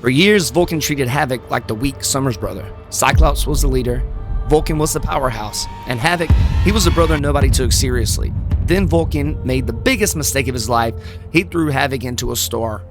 For years, Vulcan treated Havok like the weak Summers brother. Cyclops was the leader, Vulcan was the powerhouse, and Havok, he was a brother nobody took seriously. Then Vulcan made the biggest mistake of his life. He threw Havok into a star.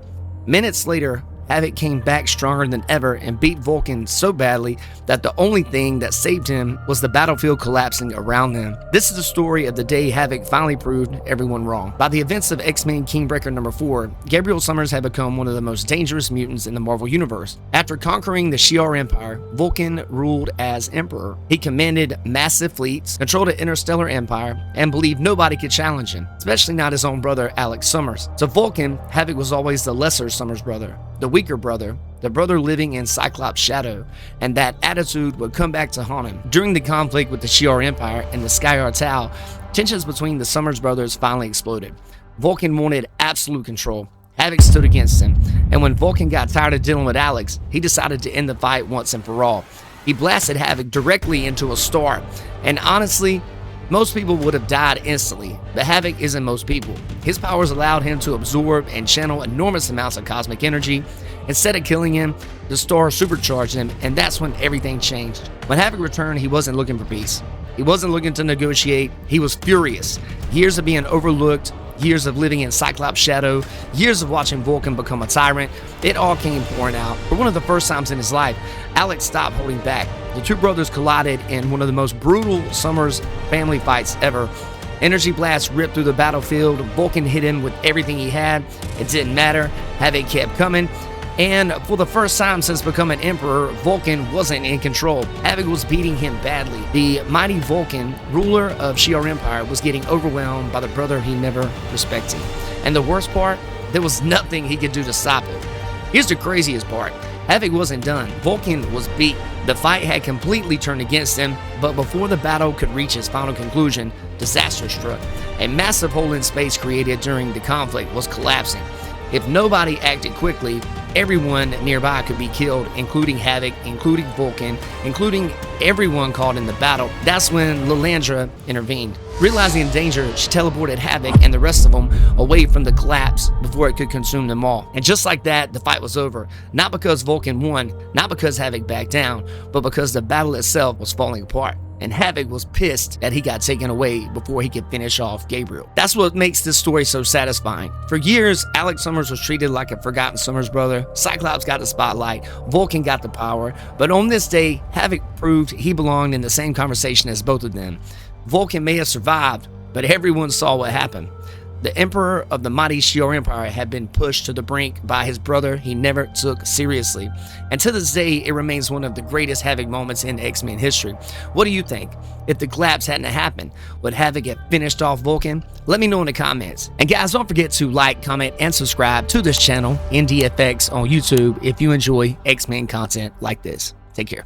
Minutes later, Havok came back stronger than ever and beat Vulcan so badly that the only thing that saved him was the battlefield collapsing around them. This is the story of the day Havok finally proved everyone wrong. By the events of X-Men Kingbreaker number 4, Gabriel Summers had become one of the most dangerous mutants in the Marvel Universe. After conquering the Shi'ar Empire, Vulcan ruled as Emperor. He commanded massive fleets, controlled an interstellar empire, and believed nobody could challenge him, especially not his own brother Alex Summers. To Vulcan, Havok was always the lesser Summers brother, the weaker brother, the brother living in Cyclops' shadow, and that attitude would come back to haunt him. During the conflict with the Shi'ar Empire and the Skyar Tau, tensions between the Summers brothers finally exploded. Vulcan wanted absolute control. Havok stood against him, and when Vulcan got tired of dealing with Alex, he decided to end the fight once and for all. He blasted Havok directly into a star, and honestly, most people would have died instantly, but Havok isn't most people. His powers allowed him to absorb and channel enormous amounts of cosmic energy. Instead of killing him, the star supercharged him, and that's when everything changed. When Havok returned, he wasn't looking for peace. He wasn't looking to negotiate. He was furious. Years of being overlooked, years of living in Cyclops' shadow, years of watching Vulcan become a tyrant, it all came pouring out. For one of the first times in his life, Alex stopped holding back. The two brothers collided in one of the most brutal Summers family fights ever. Energy blasts ripped through the battlefield. Vulcan hit him with everything he had. It didn't matter. Havok kept coming. And for the first time since becoming Emperor, Vulcan wasn't in control. Havok was beating him badly. The mighty Vulcan, ruler of Shi'ar Empire, was getting overwhelmed by the brother he never respected. And the worst part, there was nothing he could do to stop it. Here's the craziest part. Havok wasn't done. Vulcan was beat. The fight had completely turned against him, but before the battle could reach its final conclusion, disaster struck. A massive hole in space created during the conflict was collapsing. If nobody acted quickly, everyone nearby could be killed, including Havok, including Vulcan, including everyone caught in the battle. That's when Lilandra intervened. Realizing the danger, she teleported Havok and the rest of them away from the collapse before it could consume them all. And just like that, the fight was over. Not because Vulcan won, not because Havok backed down, but because the battle itself was falling apart. And Havok was pissed that he got taken away before he could finish off Gabriel. That's what makes this story so satisfying. For years, Alex Summers was treated like a forgotten Summers brother. Cyclops got the spotlight, Vulcan got the power, but on this day, Havok proved he belonged in the same conversation as both of them. Vulcan may have survived, but everyone saw what happened. The Emperor of the mighty Shi'ar Empire had been pushed to the brink by his brother he never took seriously. And to this day, it remains one of the greatest Havok moments in X-Men history. What do you think? If the collapse hadn't happened, would Havok have finished off Vulcan? Let me know in the comments. And guys, don't forget to like, comment, and subscribe to this channel, NDFX on YouTube, if you enjoy X-Men content like this. Take care.